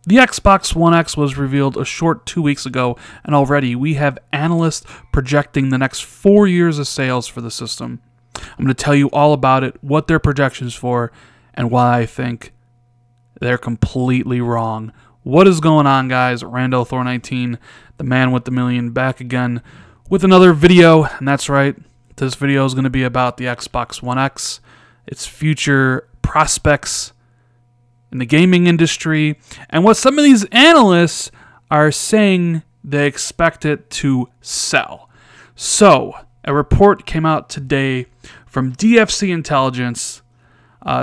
The Xbox One X was revealed a short 2 weeks ago, and already we have analysts projecting the next 4 years of sales for the system. I'm going to tell you all about it, what their projections for, and why I think they're completely wrong. What is going on, guys? Randall Thor 19, the man with the million, back again with another video, and that's right, this video is going to be about the Xbox One X, its future prospects in the gaming industry, and what some of these analysts are saying they expect it to sell. So, a report came out today from DFC Intelligence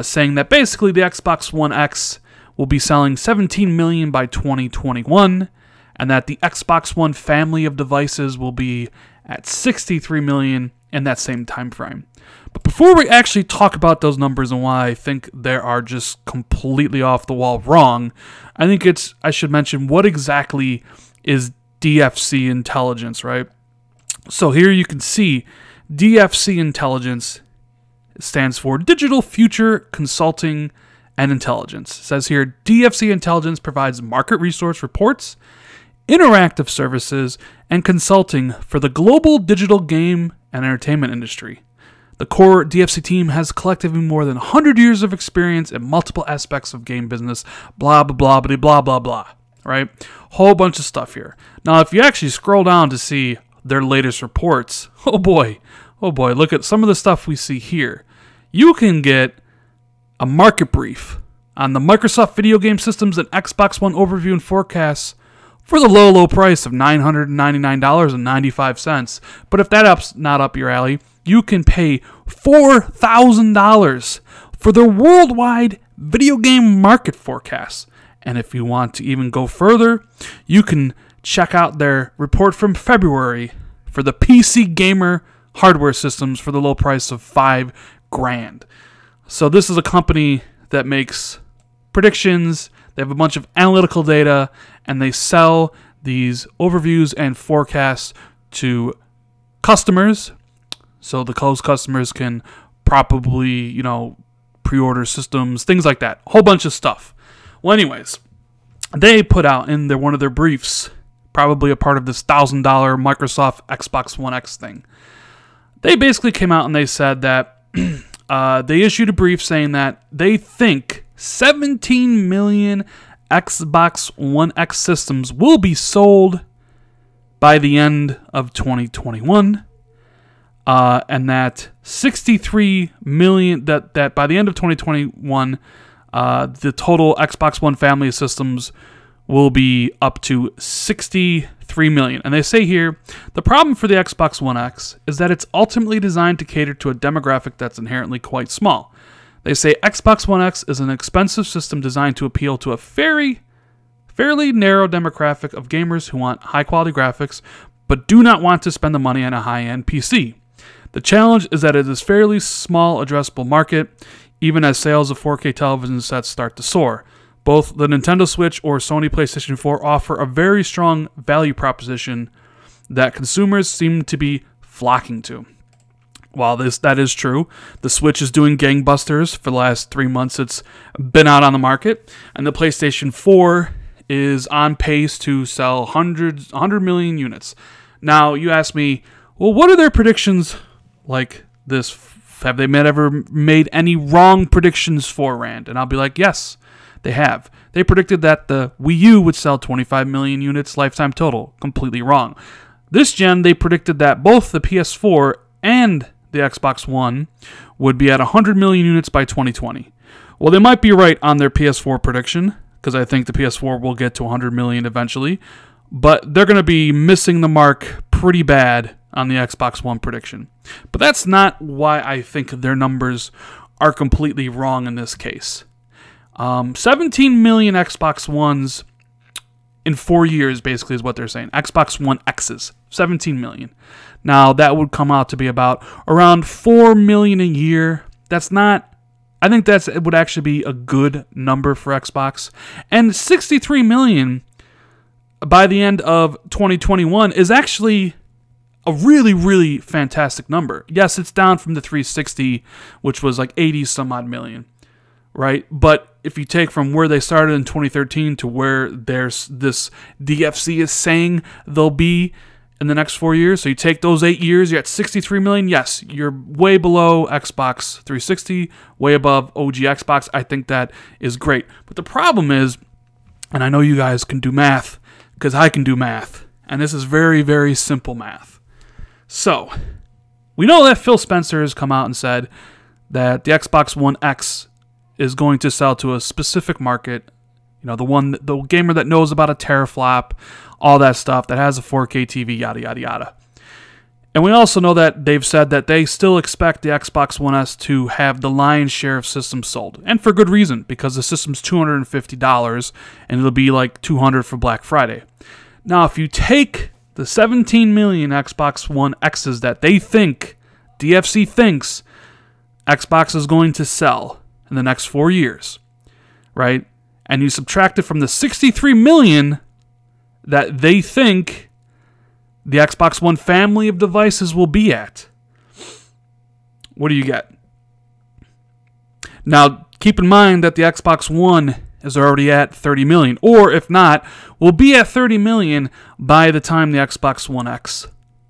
saying that basically the Xbox One X will be selling 17 million by 2021, and that the Xbox One family of devices will be at 63 million in that same time frame. But before we actually talk about those numbers and why I think they are just completely off the wall wrong, I think I should mention what exactly is DFC Intelligence, right? So here you can see DFC Intelligence stands for Digital Future Consulting and Intelligence. It says here, DFC Intelligence provides market resource reports, interactive services, and consulting for the global digital game and entertainment industry. The core DFC team has collectively more than 100 years of experience in multiple aspects of game business, blah, blah, blah, blah, blah, blah, blah, right? Whole bunch of stuff here. Now, if you actually scroll down to see their latest reports, oh boy, look at some of the stuff we see here. You can get a market brief on the Microsoft video game systems and Xbox One overview and forecasts for the low price of $999.95. But if that's not up your alley, you can pay $4,000 for their worldwide video game market forecast. And if you want to even go further, you can check out their report from February for the PC gamer hardware systems for the low price of $5,000. So this is a company that makes predictions. They have a bunch of analytical data, and they sell these overviews and forecasts to customers. So the closed customers can probably, pre-order systems, things like that. A whole bunch of stuff. Well, anyways, they put out in one of their briefs, probably a part of this $1,000 Microsoft Xbox One X thing. They basically came out and they said that they issued a brief saying that they think 17 million Xbox One X systems will be sold by the end of 2021. And that 63 million, that by the end of 2021, the total Xbox One family of systems will be up to 63 million. And they say here, the problem for the Xbox One X is that it's ultimately designed to cater to a demographic that's inherently quite small. They say Xbox One X is an expensive system designed to appeal to a fairly narrow demographic of gamers who want high-quality graphics, but do not want to spend the money on a high-end PC. The challenge is that it is a fairly small addressable market, even as sales of 4K television sets start to soar. Both the Nintendo Switch or Sony PlayStation 4 offer a very strong value proposition that consumers seem to be flocking to. While that is true, the Switch is doing gangbusters for the last 3 months it's been out on the market, and the PlayStation 4 is on pace to sell 100 million units. Now, you ask me, well, what are their predictions like this? Have they ever made any wrong predictions for Rand? And I'll be like, yes, they have. They predicted that the Wii U would sell 25 million units lifetime total. Completely wrong. This gen, they predicted that both the PS4 and the Xbox One would be at 100 million units by 2020. Well, they might be right on their PS4 prediction, because I think the PS4 will get to 100 million eventually, but they're going to be missing the mark pretty bad on the Xbox One prediction. But that's not why I think their numbers are completely wrong in this case. 17 million Xbox Ones in 4 years, basically, is what they're saying. Xbox One X's, 17 million. Now, that would come out to be about around 4 million a year. That's not... I think it would actually be a good number for Xbox. And 63 million by the end of 2021 is actually a really, really fantastic number. Yes, it's down from the 360, which was like 80 some odd million. right? But if you take from where they started in 2013 to where there's this DFC is saying they'll be in the next 4 years, so you take those 8 years, you're at 63 million. Yes, you're way below Xbox 360, way above OG Xbox. I think that is great. But the problem is, and I know you guys can do math because I can do math, and this is very, very simple math. So we know that Phil Spencer has come out and said that the Xbox One X is going to sell to a specific market, the gamer that knows about a teraflop, all that stuff, that has a 4K TV, yada, yada, yada. And we also know that they've said that they still expect the Xbox One S to have the lion's share of systems sold. And for good reason, because the system's $250 and it'll be like $200 for Black Friday. Now, if you take the 17 million Xbox One X's that they think, DFC thinks, Xbox is going to sell in the next 4 years, right? And you subtract it from the 63 million that they think the Xbox One family of devices will be at, what do you get? Now, keep in mind that the Xbox One is already at 30 million, or if not, will be at 30 million by the time the Xbox One X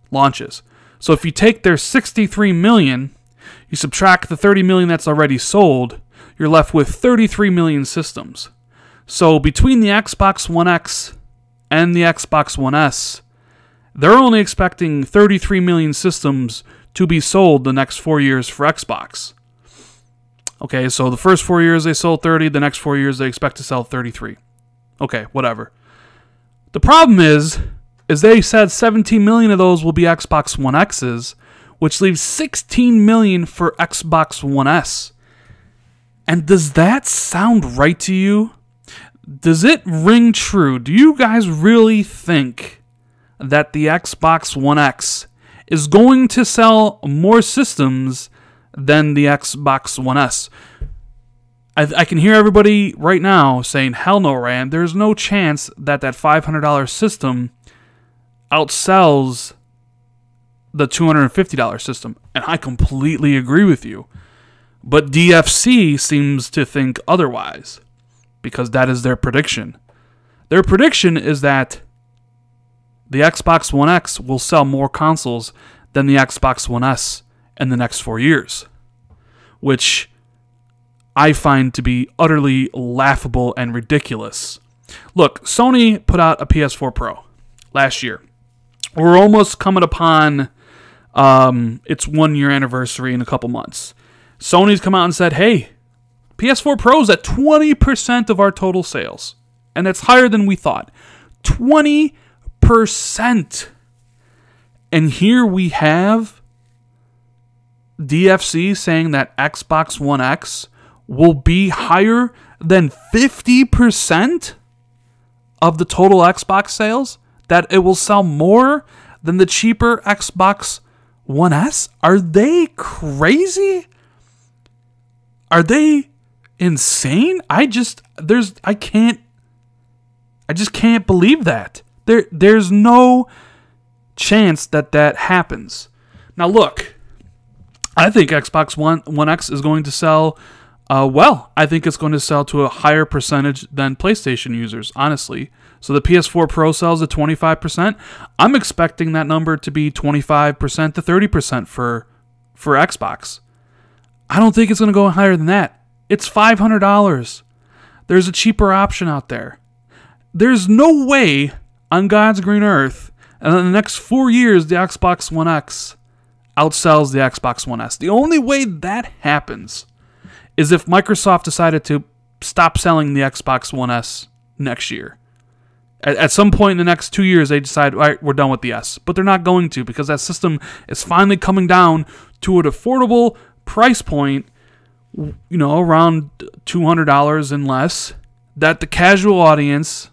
launches. So if you take their 63 million, you subtract the 30 million that's already sold, you're left with 33 million systems. So between the Xbox One X and the Xbox One S, they're only expecting 33 million systems to be sold the next 4 years for Xbox. Okay, so the first 4 years they sold 30, the next 4 years they expect to sell 33. Okay, whatever. The problem is they said 17 million of those will be Xbox One X's, which leaves 16 million for Xbox One S. And does that sound right to you? Does it ring true? Do you guys really think that the Xbox One X is going to sell more systems than the Xbox One S? I can hear everybody right now saying, hell no, Rand. There's no chance that $500 system outsells the $250 system. And I completely agree with you. But DFC seems to think otherwise, because that is their prediction. Their prediction is that the Xbox One X will sell more consoles than the Xbox One S in the next 4 years, which I find to be utterly laughable and ridiculous. Look, Sony put out a PS4 Pro last year. We're almost coming upon its 1 year anniversary in a couple months. Sony's come out and said, hey, PS4 Pro's at 20% of our total sales. And that's higher than we thought. 20%. And here we have DFC saying that Xbox One X will be higher than 50% of the total Xbox sales? That it will sell more than the cheaper Xbox One S? Are they crazy? Are they insane? I just can't believe that. There's no chance that happens. Now look, I think Xbox One X is going to sell well. I think it's going to sell to a higher percentage than PlayStation users, honestly. So the PS4 Pro sells at 25%. I'm expecting that number to be 25% to 30% for Xbox. I don't think it's going to go higher than that. It's $500. There's a cheaper option out there. There's no way on God's green earth, and in the next 4 years, the Xbox One X outsells the Xbox One S. The only way that happens is if Microsoft decided to stop selling the Xbox One S next year. At some point in the next 2 years, they decide, all right, we're done with the S. But they're not going to, because that system is finally coming down to an affordable price point, around $200 and less, that the casual audience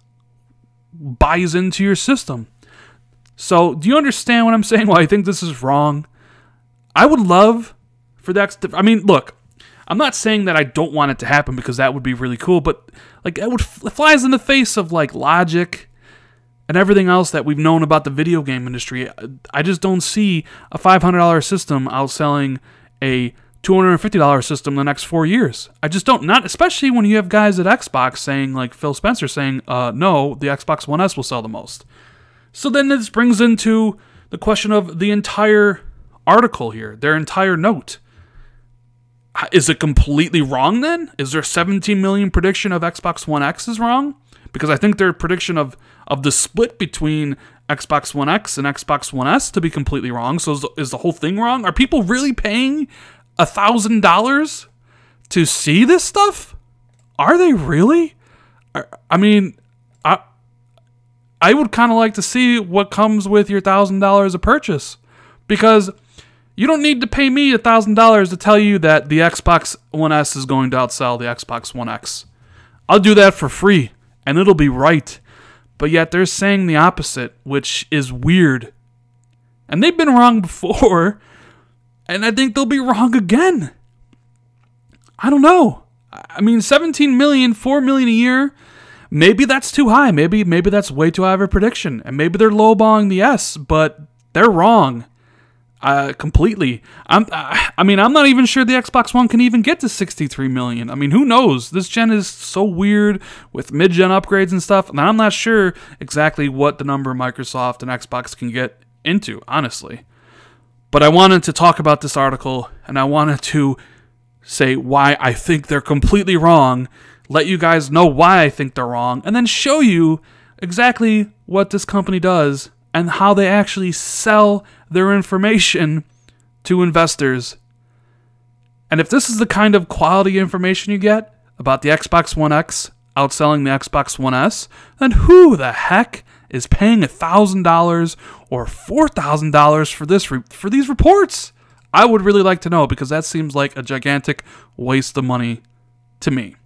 buys into your system. So, do you understand what I'm saying? Why I think this is wrong? I would love for that. Look, I'm not saying that I don't want it to happen, because that would be really cool, but it flies in the face of logic and everything else that we've known about the video game industry. I just don't see a $500 system outselling a $250 system the next 4 years. I just don't, not especially when you have guys at Xbox saying, like Phil Spencer saying, no, the Xbox One S will sell the most. So then this brings into the question of the entire article here, their entire note. Is it completely wrong then? Is their 17 million prediction of Xbox One X is wrong? Because I think their prediction of the split between Xbox One X and Xbox One S to be completely wrong. So is the whole thing wrong? Are people really paying $1,000 to see this stuff? Are they really? I mean, I would kind of like to see what comes with your $1,000 of purchase, because you don't need to pay me $1,000 to tell you that the Xbox One S is going to outsell the Xbox One X. I'll do that for free, and it'll be right. But yet they're saying the opposite, which is weird. And they've been wrong before, and I think they'll be wrong again. I don't know. I mean, 17 million, 4 million a year, maybe that's too high. Maybe that's way too high of a prediction. And maybe they're lowballing the S, but they're wrong. Completely. I'm not even sure the Xbox One can even get to 63 million. I mean, who knows? This gen is so weird with mid-gen upgrades and stuff, and I'm not sure exactly what the number Microsoft and Xbox can get into, honestly. But I wanted to talk about this article, and I wanted to say why I think they're completely wrong, let you guys know why I think they're wrong, and then show you exactly what this company does and how they actually sell their information to investors. And if this is the kind of quality information you get about the Xbox One X outselling the Xbox One S, then who the heck is paying $1,000 or $4,000 for these reports? I would really like to know, because that seems like a gigantic waste of money to me.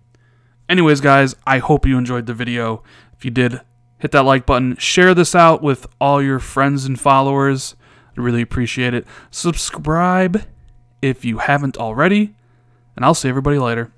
Anyways, guys, I hope you enjoyed the video. If you did, hit that like button. Share this out with all your friends and followers. I really appreciate it. Subscribe if you haven't already. And I'll see everybody later.